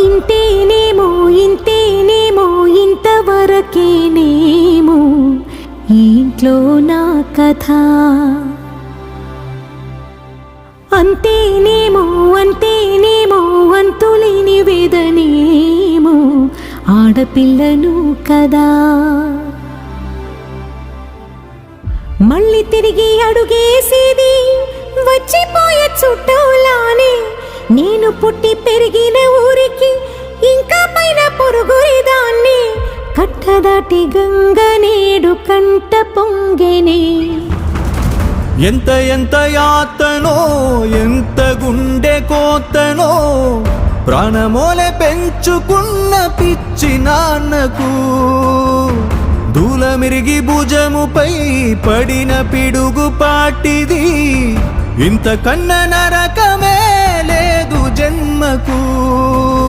ఇంతేనేమో ఇంతేనేమో ఇంతవరకేనేమో ఈ ఇంట్లో నా కథ. అంతేనేమో అంతేనేమో అంతులేని వేదనేమో ఆడపిల్లను కదా. మళ్ళీ తిరిగి అడుగేసేది వచ్చిపోయే చుట్టూలానే. నేను పుట్టి పెరిగిన ఊరికి ఇంకా పైన పొరుగురిదాన్ని. కట్టదాటి గంగ నేడు కంట పొంగెనే. ఎంత ఎంత యాతనో ఎంత గుండె కోతనో ప్రాణమోలే పెంచుకున్న పిచ్చి నాన్నకు. దూలమిరిగి భుజముపై పడిన పిడుగు పాటిది. ఇంత కన్న నరకమే లేదు జన్మకు.